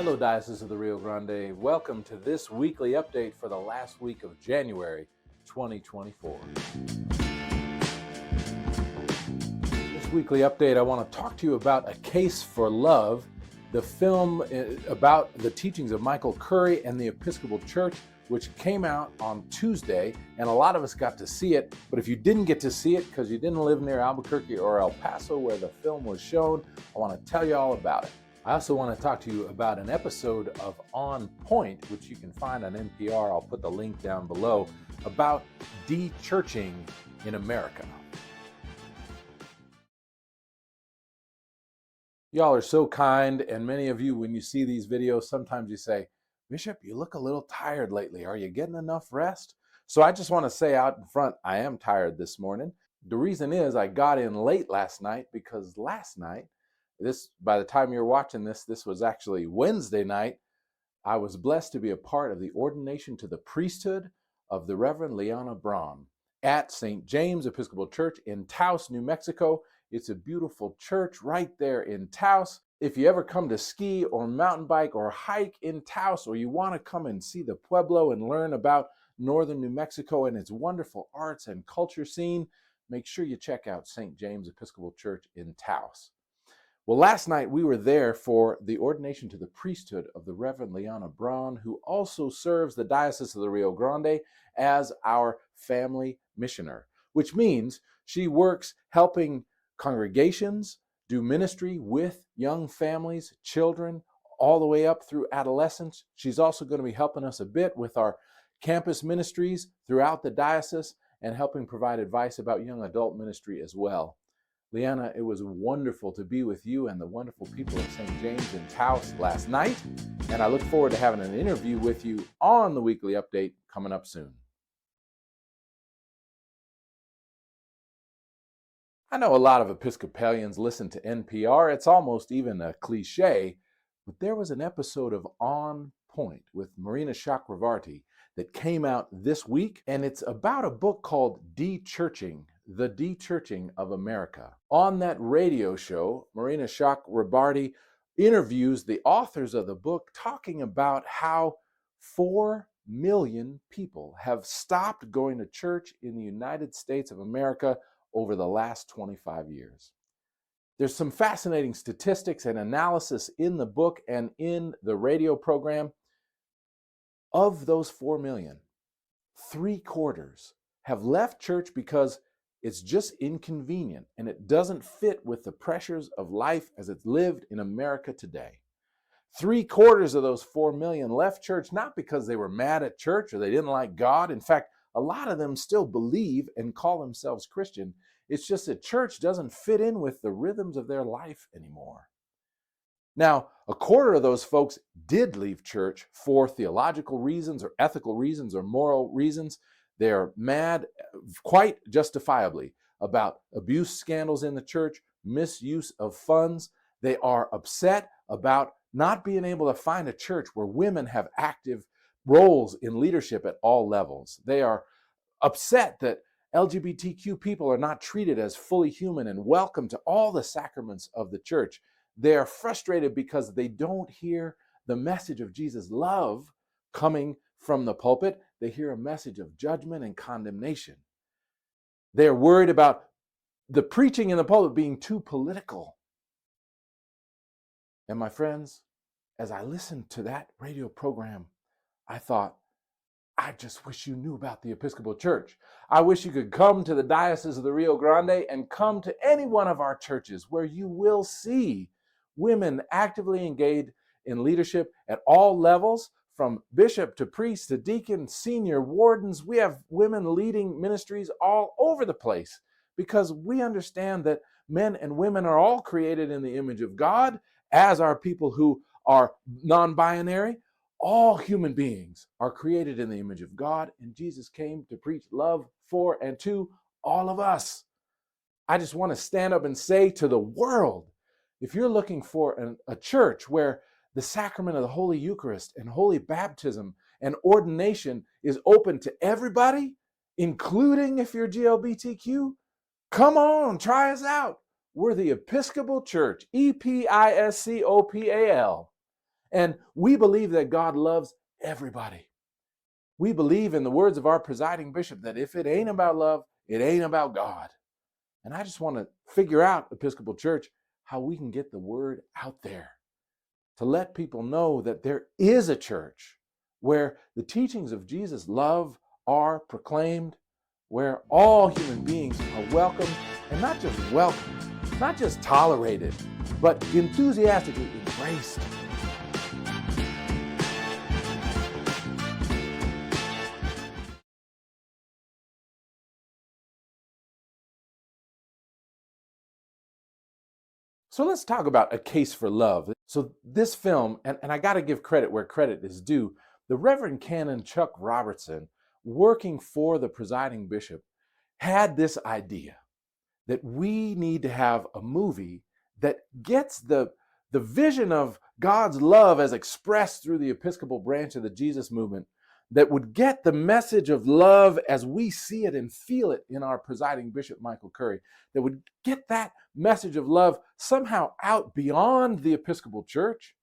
Hello, Diocese of the Rio Grande. Welcome to this weekly update for the last week of January 2024. This weekly update, I want to talk to you about A Case for Love, the film about the teachings of Michael Curry and the Episcopal Church, which came out on Tuesday, and a lot of us got to see it. But if you didn't get to see it because you didn't live near Albuquerque or El Paso where the film was shown, I want to tell you all about it. I also want to talk to you about an episode of On Point, which you can find on NPR. I'll put the link down below, about de-churching in America. Y'all are so kind, and many of you, when you see these videos, sometimes you say, "Bishop, you look a little tired lately. Are you getting enough rest?" So I just want to say out in front, I am tired this morning. The reason is I got in late last night because last night, by the time you're watching this was actually Wednesday night, I was blessed to be a part of the ordination to the priesthood of the Reverend Leona Brahm at St. James Episcopal Church in Taos, New Mexico. It's a beautiful church right there in Taos. If you ever come to ski or mountain bike or hike in Taos, or you want to come and see the Pueblo and learn about northern New Mexico and its wonderful arts and culture scene, make sure you check out St. James Episcopal Church in Taos. Well, last night we were there for the ordination to the priesthood of the Reverend Leona Brahm, who also serves the Diocese of the Rio Grande as our family missioner, which means she works helping congregations do ministry with young families, children, all the way up through adolescence. She's also going to be helping us a bit with our campus ministries throughout the diocese and helping provide advice about young adult ministry as well. Leona, it was wonderful to be with you and the wonderful people of St. James in Taos last night, and I look forward to having an interview with you on the weekly update coming up soon. I know a lot of Episcopalians listen to NPR. It's almost even a cliche, but there was an episode of On Point with Marina Chakravarty that came out this week, and it's about a book called De-Churching, the De-Churching of America. On that radio show, Marina Chakravarty interviews the authors of the book, talking about how 4 million people have stopped going to church in the United States of America over the last 25 years. There's some fascinating statistics and analysis in the book and in the radio program. Of those 4 million, 3/4 have left church because it's just inconvenient and it doesn't fit with the pressures of life as it's lived in America today. 3/4 of those 4 million left church not because they were mad at church or they didn't like God. In fact, a lot of them still believe and call themselves Christian. It's just that church doesn't fit in with the rhythms of their life anymore. Now, 1/4 of those folks did leave church for theological reasons or ethical reasons or moral reasons. They're mad, quite justifiably, about abuse scandals in the church, misuse of funds. They are upset about not being able to find a church where women have active roles in leadership at all levels. They are upset that LGBTQ people are not treated as fully human and welcome to all the sacraments of the church. They are frustrated because they don't hear the message of Jesus' love coming from the pulpit. They hear a message of judgment and condemnation. They are worried about the preaching in the pulpit being too political. And my friends, as I listened to that radio program, I thought, I just wish you knew about the Episcopal Church. I wish you could come to the Diocese of the Rio Grande and come to any one of our churches where you will see women actively engaged in leadership at all levels, from bishop to priest to deacon, senior wardens. We have women leading ministries all over the place because we understand that men and women are all created in the image of God, as are people who are non-binary. All human beings are created in the image of God, and Jesus came to preach love for and to all of us. I just want to stand up and say to the world, if you're looking for a church where the sacrament of the Holy Eucharist and Holy Baptism and ordination is open to everybody, including if you're GLBTQ, come on, try us out. We're the Episcopal Church, Episcopal. And we believe that God loves everybody. We believe, in the words of our presiding bishop, that if it ain't about love, it ain't about God. And I just want to figure out, Episcopal Church, how we can get the word out there to let people know that there is a church where the teachings of Jesus' love are proclaimed, where all human beings are welcomed, and not just welcomed, not just tolerated, but enthusiastically embraced. So let's talk about A Case for Love. So this film, and I got to give credit where credit is due, the Reverend Canon Chuck Robertson, working for the presiding bishop, had this idea that we need to have a movie that gets the vision of God's love as expressed through the Episcopal branch of the Jesus movement, that would get the message of love as we see it and feel it in our presiding bishop, Michael Curry, that would get that message of love somehow out beyond the Episcopal Church,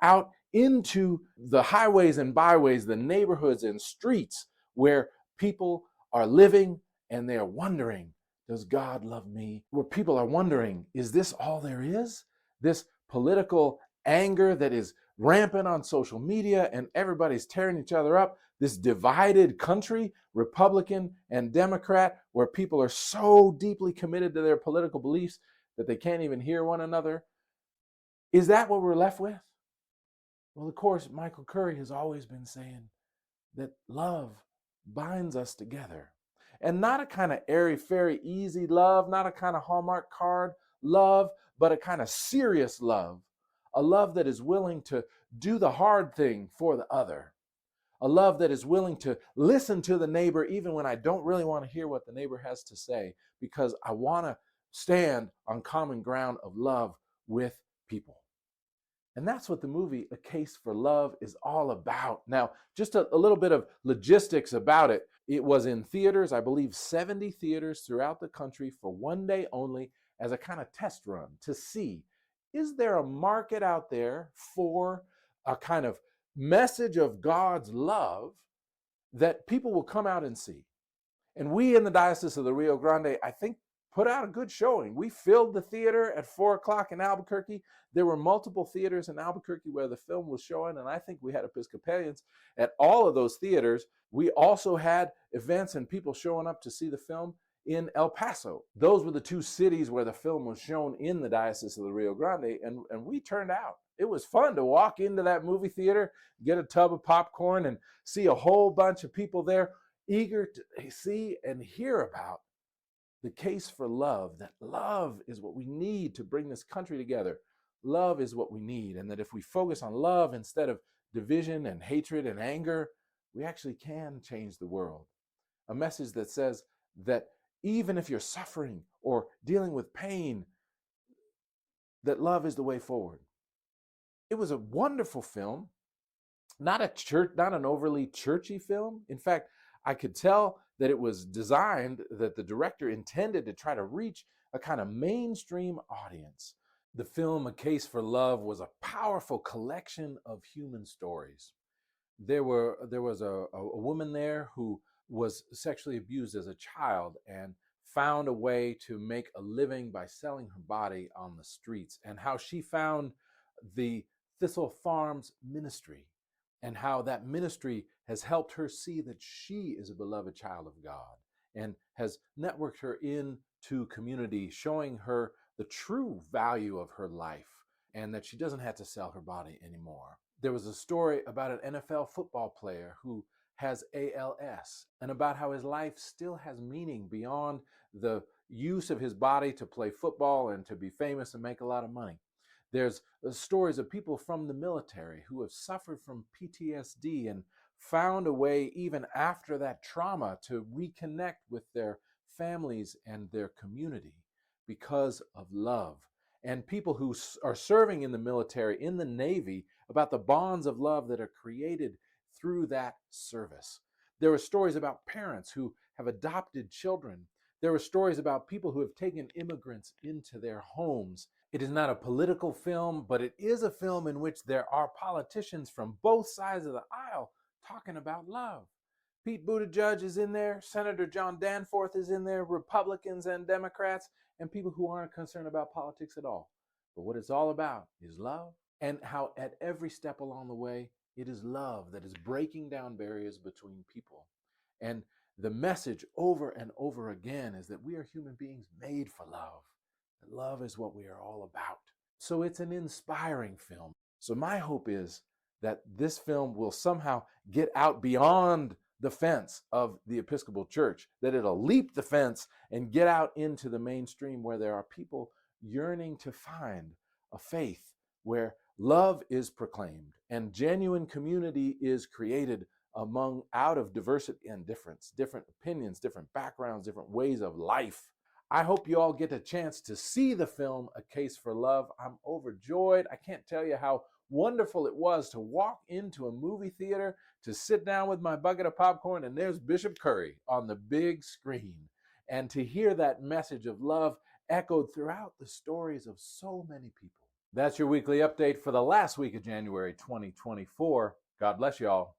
out into the highways and byways, the neighborhoods and streets where people are living and they are wondering, does God love me? Where people are wondering, is this all there is? This political anger that is rampant on social media and everybody's tearing each other up, this divided country, Republican and Democrat, where people are so deeply committed to their political beliefs that they can't even hear one another. Is that what we're left with? Well, of course, Michael Curry has always been saying that love binds us together. And not a kind of airy-fairy, easy love, not a kind of Hallmark card love, but a kind of serious love. A love that is willing to do the hard thing for the other. A love that is willing to listen to the neighbor even when I don't really want to hear what the neighbor has to say, because I want to stand on common ground of love with people. And that's what the movie A Case for Love is all about. Now, just a little bit of logistics about it. It was in theaters, I believe 70 theaters throughout the country for one day only, as a kind of test run to see, is there a market out there for a kind of message of God's love that people will come out and see? And we in the Diocese of the Rio Grande, I think, put out a good showing. We filled the theater at 4 o'clock in Albuquerque. There were multiple theaters in Albuquerque where the film was showing, and I think we had Episcopalians at all of those theaters. We also had events and people showing up to see the film in El Paso. Those were the two cities where the film was shown in the Diocese of the Rio Grande, and we turned out. It was fun to walk into that movie theater, get a tub of popcorn, and see a whole bunch of people there eager to see and hear about the case for love, that love is what we need to bring this country together. Love is what we need, and that if we focus on love instead of division and hatred and anger, we actually can change the world. A message that says that even if you're suffering or dealing with pain, that love is the way forward. It was a wonderful film, not an overly churchy film. In fact, I could tell that it was designed, that the director intended to try to reach a kind of mainstream audience. The film A Case for Love was a powerful collection of human stories. There was a woman there who was sexually abused as a child and found a way to make a living by selling her body on the streets, and how she found the Thistle Farms ministry, and how that ministry has helped her see that she is a beloved child of God, and has networked her into community, showing her the true value of her life, and that she doesn't have to sell her body anymore. There was a story about an NFL football player who has ALS, and about how his life still has meaning beyond the use of his body to play football and to be famous and make a lot of money. There's stories of people from the military who have suffered from PTSD and found a way, even after that trauma, to reconnect with their families and their community because of love. And people who are serving in the military, in the Navy, about the bonds of love that are created through that service. There are stories about parents who have adopted children There were stories about people who have taken immigrants into their homes. It is not a political film, but it is a film in which there are politicians from both sides of the aisle talking about love. Pete Buttigieg is in there, Senator John Danforth is in there, Republicans and Democrats, and people who aren't concerned about politics at all. But what it's all about is love, and how at every step along the way, it is love that is breaking down barriers between people. And the message over and over again is that we are human beings made for love. That love is what we are all about. So it's an inspiring film. So my hope is that this film will somehow get out beyond the fence of the Episcopal Church, that it'll leap the fence and get out into the mainstream where there are people yearning to find a faith where love is proclaimed and genuine community is created out of diversity and difference, different opinions, different backgrounds, different ways of life. I hope you all get a chance to see the film, A Case for Love. I'm overjoyed. I can't tell you how wonderful it was to walk into a movie theater, to sit down with my bucket of popcorn, and there's Bishop Curry on the big screen, and to hear that message of love echoed throughout the stories of so many people. That's your weekly update for the last week of January 2024. God bless you all.